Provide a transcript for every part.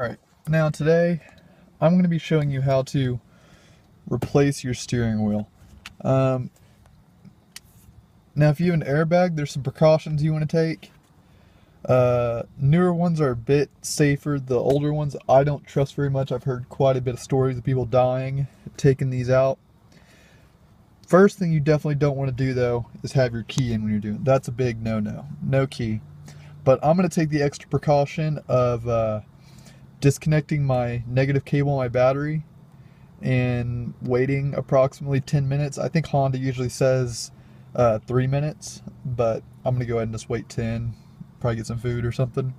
Alright, now today I'm going to be showing you how to replace your steering wheel. Now if you have an airbag, there's some precautions you want to take. Newer ones are a bit safer. The older ones I don't trust very much. I've heard quite a bit of stories of people dying taking these out. First thing you definitely don't want to do though is have your key in when you're doing it. That's a big no-no. No key. But I'm going to take the extra precaution of disconnecting my negative cable on my battery and waiting approximately 10 minutes. I think Honda usually says 3 minutes, but I'm gonna go ahead and just wait 10, probably get some food or something,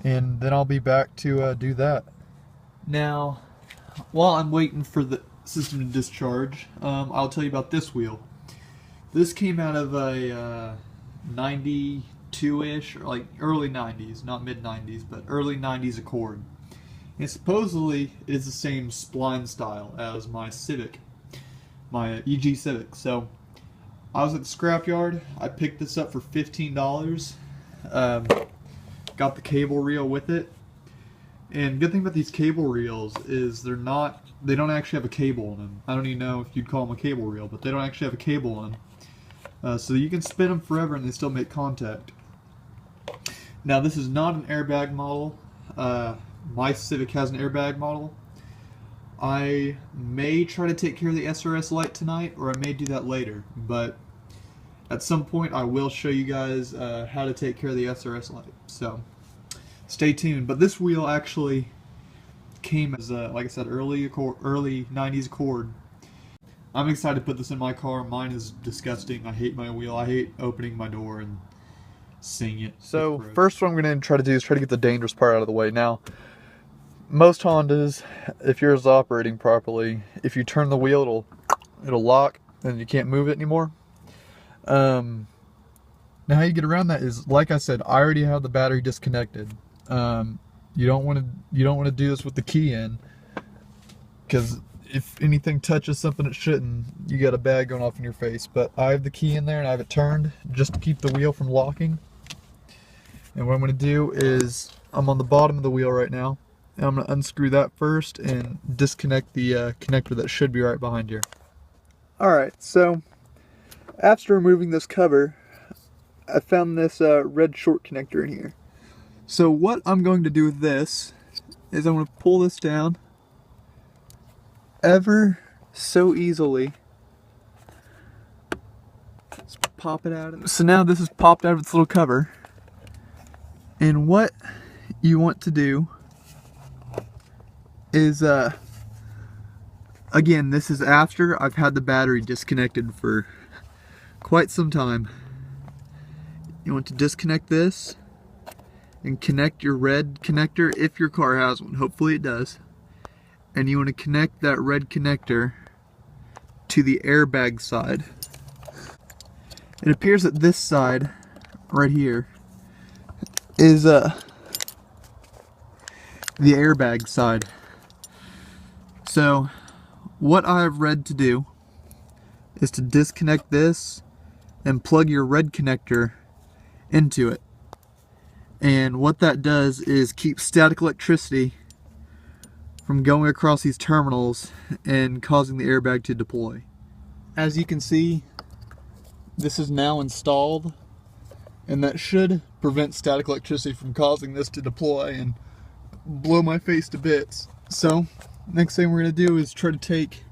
and then I'll be back to do that. Now, while I'm waiting for the system to discharge, I'll tell you about this wheel. This came out of a 92-ish, or like early 90s, not mid 90s, but early 90s Accord. And supposedly it is the same spline style as my Civic, my EG Civic. So I was at the scrapyard. I picked this up for $15. Got the cable reel with it. And good thing about these cable reels is they don't actually have a cable in them. I don't even know if you'd call them a cable reel, but they don't actually have a cable in them. So you can spin them forever and they still make contact. Now this is not an airbag model. My Civic has an airbag model. I may try to take care of the SRS light tonight, or I may do that later, but at some point I will show you guys how to take care of the SRS light, so stay tuned. But this wheel actually came as like I said, early 90s Accord. I'm excited to put this in my car. Mine is disgusting. I hate my wheel. I hate opening my door and seeing it. So first what I'm going to try to do is try to get the dangerous part out of the way. Now, most Hondas, if yours is operating properly, if you turn the wheel, it'll lock and you can't move it anymore. Now how you get around that is, like I said, I already have the battery disconnected. You don't want to do this with the key in, because if anything touches something it shouldn't, you got a bag going off in your face. But I have the key in there and I have it turned just to keep the wheel from locking. And what I'm going to do is, I'm on the bottom of the wheel right now, and I'm going to unscrew that first and disconnect the connector that should be right behind here. Alright, so after removing this cover, I found this red short connector in here. So what I'm going to do with this is I'm going to pull this down ever so easily. Just pop it out. So now this is popped out of its little cover. And what you want to do is, again, this is after I've had the battery disconnected for quite some time. You want to disconnect this and connect your red connector if your car has one. Hopefully it does. And you want to connect that red connector to the airbag side. It appears that this side right here is the airbag side. So what I've read to do is to disconnect this and plug your red connector into it. And what that does is keep static electricity from going across these terminals and causing the airbag to deploy. As you can see, this is now installed, and that should prevent static electricity from causing this to deploy and blow my face to bits. So next thing we're going to do is try to take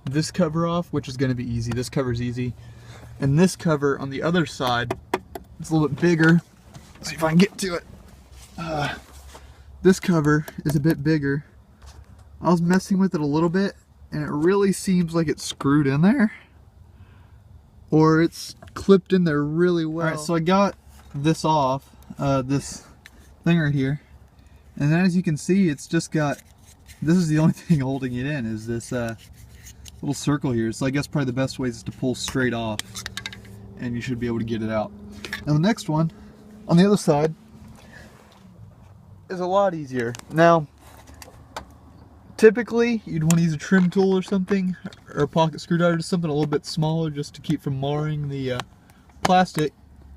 this cover off, which is going to be easy. This cover's easy. And this cover on the other side, it's a little bit bigger. Let's see if I can get to it. This cover is a bit bigger. I was messing with it a little bit, and it really seems like it's screwed in there, or it's clipped in there really well. Alright, so I got this off, this thing right here, and then as you can see, it's just got, this is the only thing holding it in, is this little circle here. So I guess probably the best way is to pull straight off, and you should be able to get it out. Now the next one, on the other side, is a lot easier. Now, typically, you'd want to use a trim tool or something, or a pocket screwdriver, just something a little bit smaller just to keep from marring the plastic,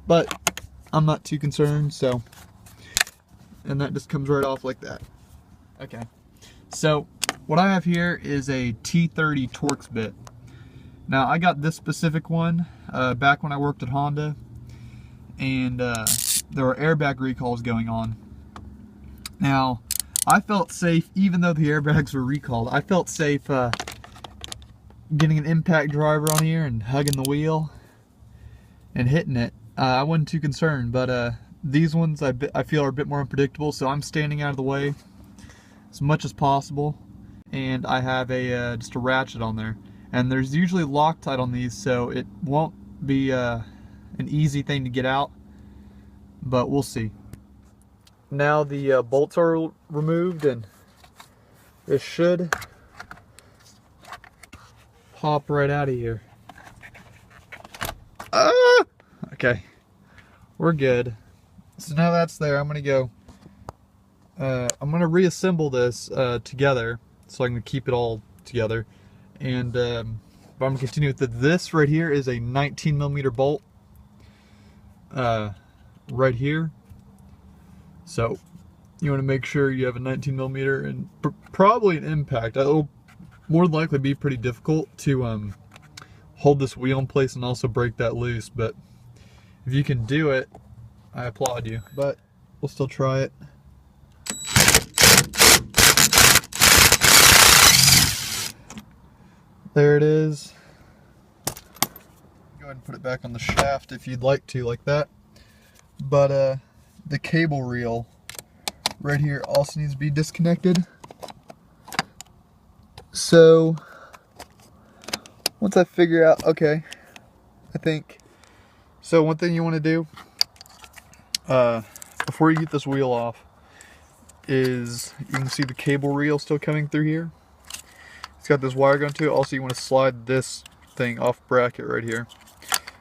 but I'm not too concerned, so, and that just comes right off like that. Okay. So what I have here is a T30 Torx bit. Now I got this specific one back when I worked at Honda, and there were airbag recalls going on. Now I felt safe, even though the airbags were recalled, I felt safe getting an impact driver on here and hugging the wheel and hitting it. I wasn't too concerned, but these ones I feel are a bit more unpredictable, so I'm standing out of the way as much as possible, and I have a just a ratchet on there, and there's usually Loctite on these, so it won't be an easy thing to get out, but we'll see. Now the bolts are removed, and it should pop right out of here. Okay, we're good. So now that's there, I'm gonna go. I'm gonna reassemble this together, so I can keep it all together. And I'm gonna continue with this right here is a 19mm bolt. Right here. So you want to make sure you have a 19mm and probably an impact. It'll more than likely be pretty difficult to hold this wheel in place and also break that loose, but if you can do it, I applaud you. But we'll still try it. There it is. Go ahead and put it back on the shaft if you'd like to, like that. But the cable reel right here also needs to be disconnected. So once I figure out, okay, I think, so one thing you want to do before you get this wheel off is, you can see the cable reel still coming through here. It's got this wire going to it. Also, you want to slide this thing off bracket right here.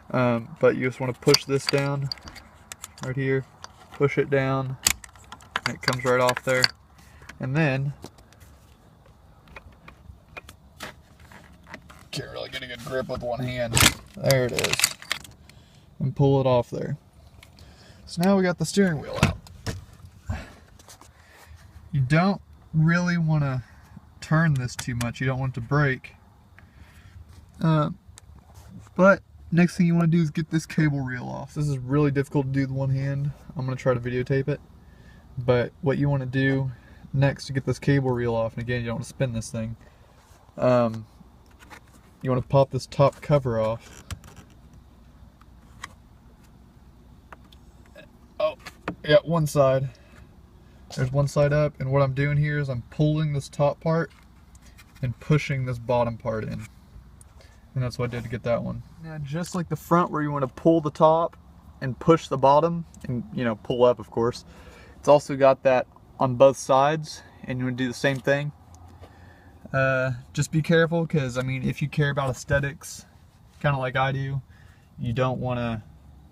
But you just want to push this down right here, push it down, and it comes right off there. And then, can't really get a good grip with one hand. There it is. And pull it off there. So now we got the steering wheel out. You don't really want to turn this too much. You don't want it to break. But next thing you want to do is get this cable reel off. This is really difficult to do with one hand. I'm going to try to videotape it. But what you want to do next to get this cable reel off, and again, you don't want to spin this thing, you want to pop this top cover off. Oh, yeah, one side. There's one side up, and what I'm doing here is I'm pulling this top part and pushing this bottom part in. And that's what I did to get that one. Now, just like the front where you want to pull the top and push the bottom, and pull up, of course, it's also got that on both sides, and you want to do the same thing. Just be careful, because I mean, if you care about aesthetics, kind of like I do, you don't want to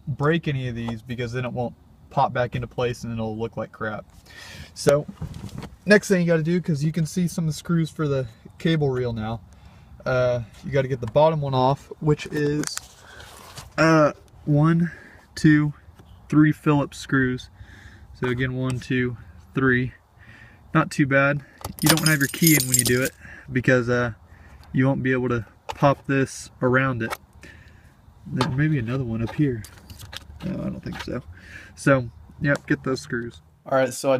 break any of these, because then it won't pop back into place and it'll look like crap. So next thing you got to do, because you can see some of the screws for the cable reel now, you got to get the bottom one off, which is 1, 2, 3 Phillips screws. So again, 1, 2, 3. Not too bad. You don't want to have your key in when you do it, because you won't be able to pop this around it. There may be another one up here. No, I don't think so. So, yep, get those screws. Alright, so I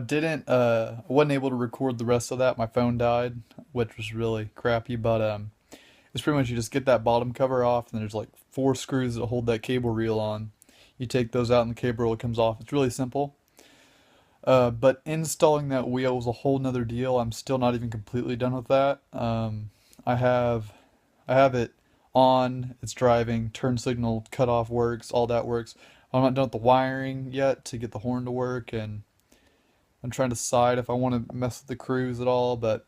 wasn't able to record the rest of that. My phone died, which was really crappy, but it's pretty much you just get that bottom cover off, and there's like 4 screws that hold that cable reel on. You take those out and the cable reel comes off. It's really simple. But installing that wheel was a whole nother deal. I'm still not even completely done with that. I have it on, it's driving, turn signal cutoff works, all that works. I'm not done with the wiring yet to get the horn to work, and I'm trying to decide if I want to mess with the cruise at all, but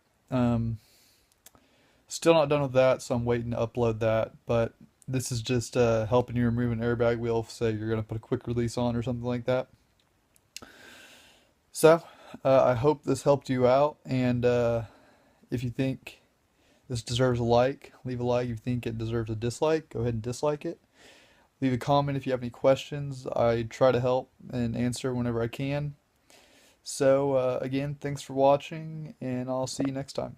still not done with that, so I'm waiting to upload that. But this is just helping you remove an airbag wheel, say you're going to put a quick release on or something like that. So, I hope this helped you out, and if you think this deserves a like, leave a like. If you think it deserves a dislike, go ahead and dislike it. Leave a comment if you have any questions. I try to help and answer whenever I can. So again, thanks for watching, and I'll see you next time.